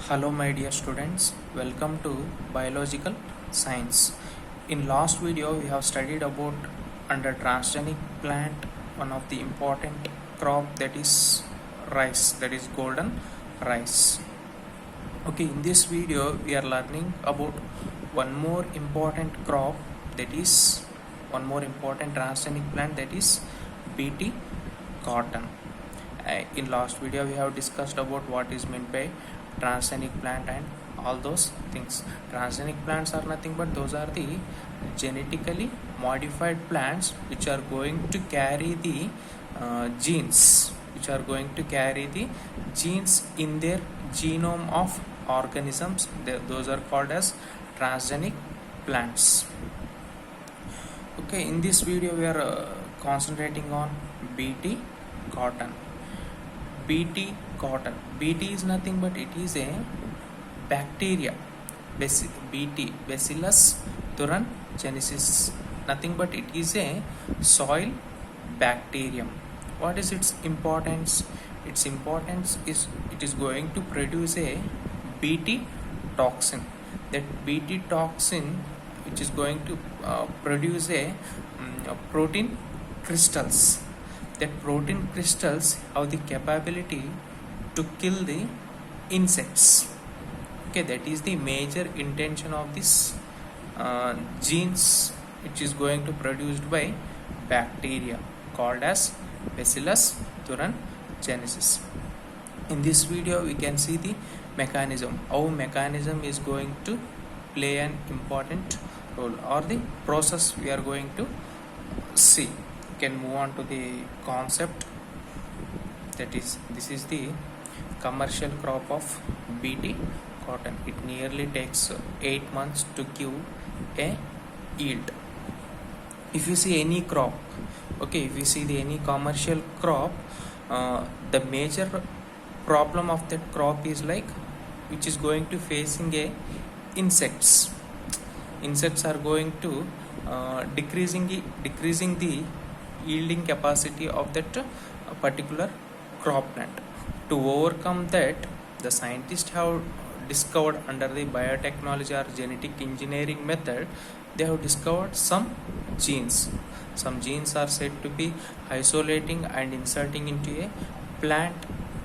Hello my dear students, welcome to biological science. In last video we have studied about under transgenic plant one of the important crop, that is rice, that is golden rice. Okay, in this video we are learning about one more important crop, that is one more important transgenic plant, that is BT cotton. In last video we have discussed about what is meant by transgenic plant and all those things. Transgenic plants are nothing but those are the genetically modified plants which are going to carry the genes in their genome of organisms. Those are called as transgenic plants. Okay, in this video we are concentrating on BT cotton. BT cotton. BT is nothing but it is a bacteria. BT, Bacillus thuringiensis. Nothing but it is a soil bacterium. What is its importance? Its importance is it is going to produce a BT toxin. That BT toxin which is going to produce a protein crystals. That protein crystals have the capability to kill the insects. Okay, that is the major intention of this genes which is going to produced by bacteria called as Bacillus thuringiensis. In this video we can see the mechanism, how mechanism is going to play an important role, or the process we are going to see. Can move on to the concept, that is this is the commercial crop of BT cotton. It nearly takes 8 months to give a yield. If you see any crop, okay, if you see any commercial crop, the major problem of that crop is like which is going to facing a insects are going to decreasing the yielding capacity of that particular crop plant. To overcome that, the scientists have discovered under the biotechnology or genetic engineering method, they have discovered some genes. Some genes are said to be isolating and inserting into a plant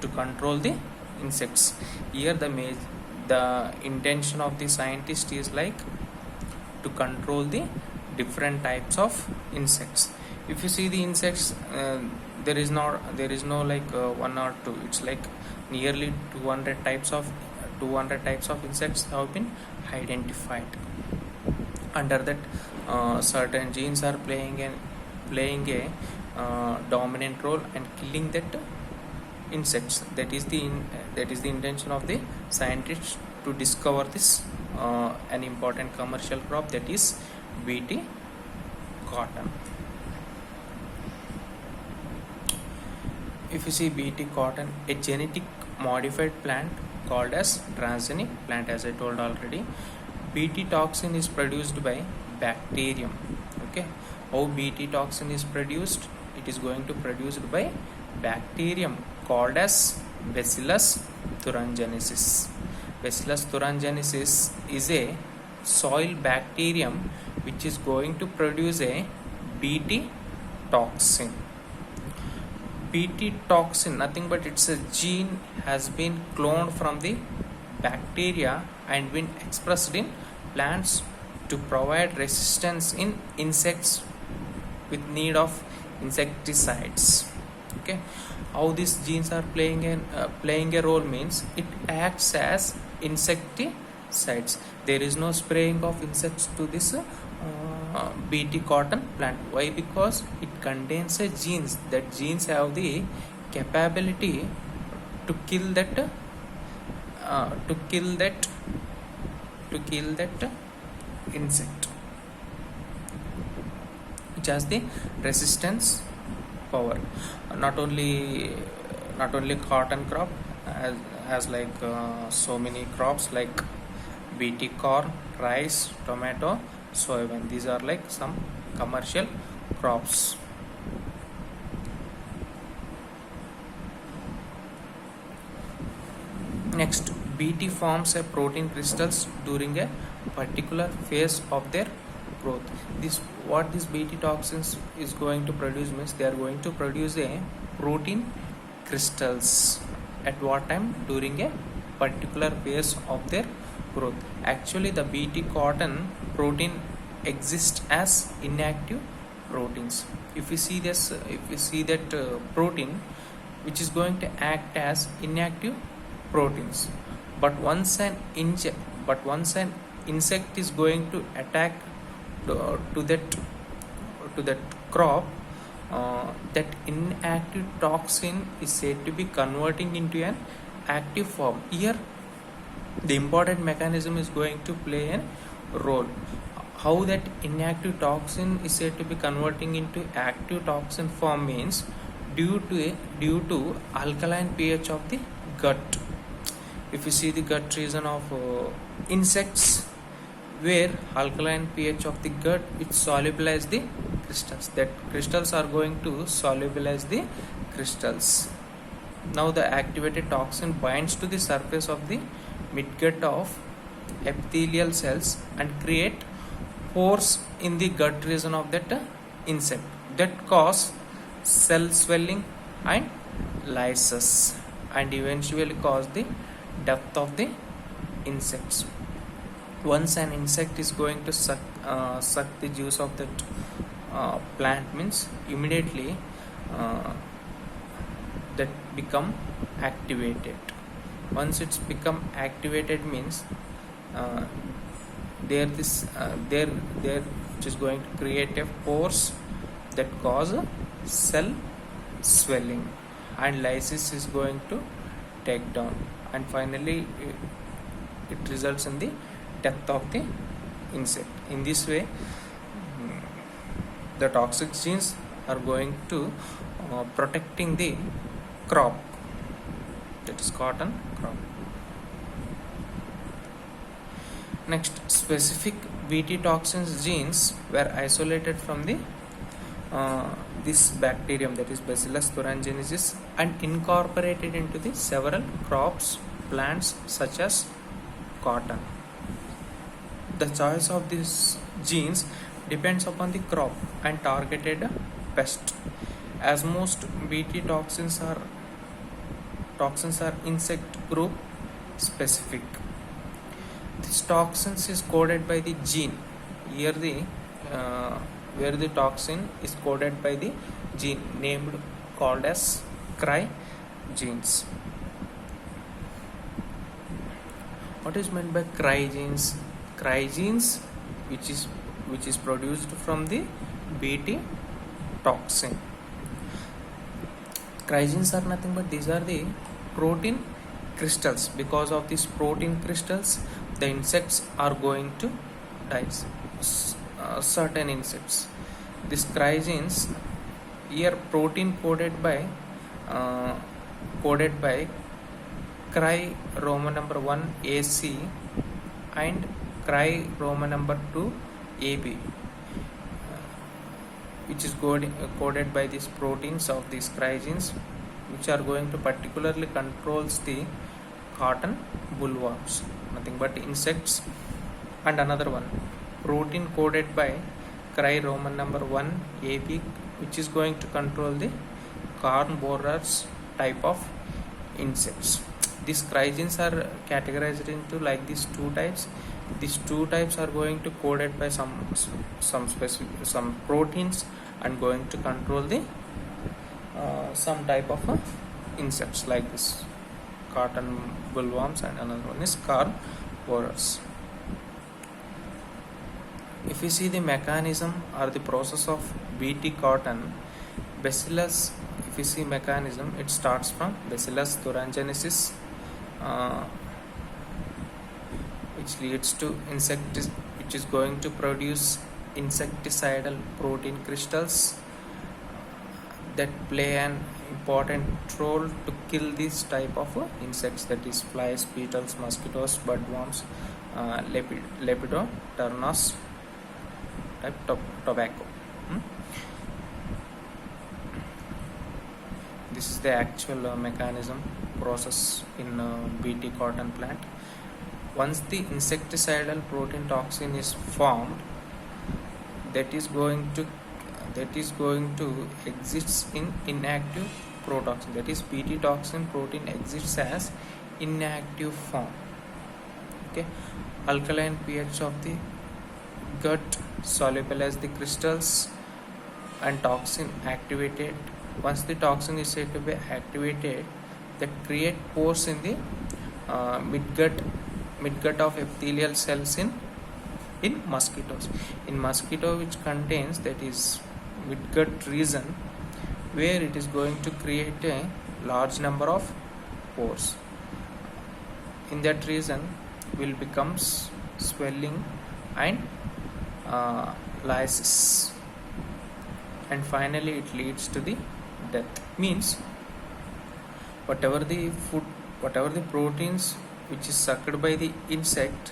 to control the insects. Here the intention of the scientist is like to control the different types of insects. If you see the insects, there is no like one or two. It's like nearly 200 types of insects have been identified. Under that, certain genes are playing a dominant role and killing that insects. That is the intention of the scientists to discover this an important commercial crop, that is BT cotton. If you see BT cotton, a genetic modified plant called as transgenic plant, as I told already. BT toxin is produced by bacterium. Okay, how BT toxin is produced? It is going to produced by bacterium called as Bacillus thuringiensis. Bacillus thuringiensis is a soil bacterium which is going to produce a BT toxin. BT toxin, nothing but it's a gene, has been cloned from the bacteria and been expressed in plants to provide resistance in insects with need of insecticides. Okay, how these genes are playing a role means it acts as insecticides. There is no spraying of insects to this BT cotton plant. Why? Because it contains a genes. That genes have the capability to kill that insect, which has the resistance power. Not only cotton crop, has like so many crops like BT corn, rice, tomato, soybean. These are like some commercial crops. Next, BT forms a protein crystals during a particular phase of their growth. This what this BT toxins is going to produce means they are going to produce a protein crystals at what time? During a particular phase of their growth. Actually, the BT cotton protein exists as inactive proteins. If we see this, if we see that protein which is going to act as inactive proteins, but once an insect is going to attack to that crop, that inactive toxin is said to be converting into an active form. Here the important mechanism is going to play a role. How that inactive toxin is said to be converting into active toxin form means due to alkaline pH of the gut. If you see the gut region of insects, where alkaline pH of the gut, it solubilize the crystals. That crystals are going to solubilize the crystals. Now the activated toxin binds to the surface of the midgut of epithelial cells and create pores in the gut region of that insect that cause cell swelling and lysis and eventually cause the death of the insects. Once an insect is going to suck the juice of that plant means immediately that become activated. Once it's become activated means there which is going to create a force that cause a cell swelling and lysis is going to take down, and finally it results in the death of the insect. In this way the toxic genes are going to protecting the crop, that is cotton crop. Next, specific BT toxins genes were isolated from the this bacterium, that is Bacillus thuringiensis, and incorporated into the several crops, plants such as cotton. The choice of these genes depends upon the crop and targeted pest, as most BT toxins are insect group specific. This toxins is coded by the gene. Here the where the toxin is coded by the gene named called as cry genes. What is meant by cry genes? Cry genes which is produced from the BT toxin. Cry genes are nothing but these are the protein crystals. Because of these protein crystals, the insects are going to die. Certain insects. These cry genes, here protein coded by cry Roman number 1 AC and cry Roman number 2 AB, which is coded by these proteins of these cry genes, which are going to particularly controls the cotton bollworms, nothing but insects. And another one, protein coded by cry Roman number 1 AB, which is going to control the corn borers type of insects. These cry genes are categorized into like these two types. These two types are going to coded by some proteins and going to control the some type of insects like this cotton bollworms, and another one is corn borers. If you see the mechanism or the process of BT cotton, Bacillus, if you see mechanism, it starts from Bacillus thuringiensis, which leads to which is going to produce insecticidal protein crystals that play an important role to kill this type of insects, that is flies, beetles, mosquitoes, budworms, Lepidopteros type tobacco. This is the actual mechanism process in BT cotton plant. Once the insecticidal protein toxin is formed, that is going to exist in inactive protoxin, that is BT toxin protein exists as inactive form. Okay, alkaline pH of the gut soluble as the crystals and toxin activated. Once the toxin is said to be activated, that create pores in the midgut of epithelial cells in mosquitoes. In mosquito which contains, that is midgut region, where it is going to create a large number of pores. In that region will becomes swelling and lysis, and finally it leads to the death. Means whatever the proteins which is sucked by the insect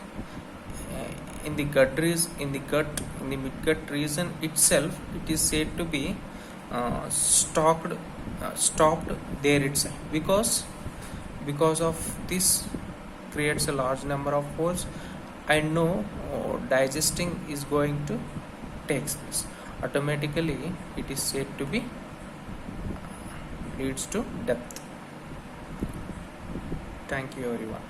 in the midgut region itself, it is said to be stopped there itself, because of this creates a large number of pores, and no digesting is going to take this. Automatically it is said to be leads to death. Thank you everyone.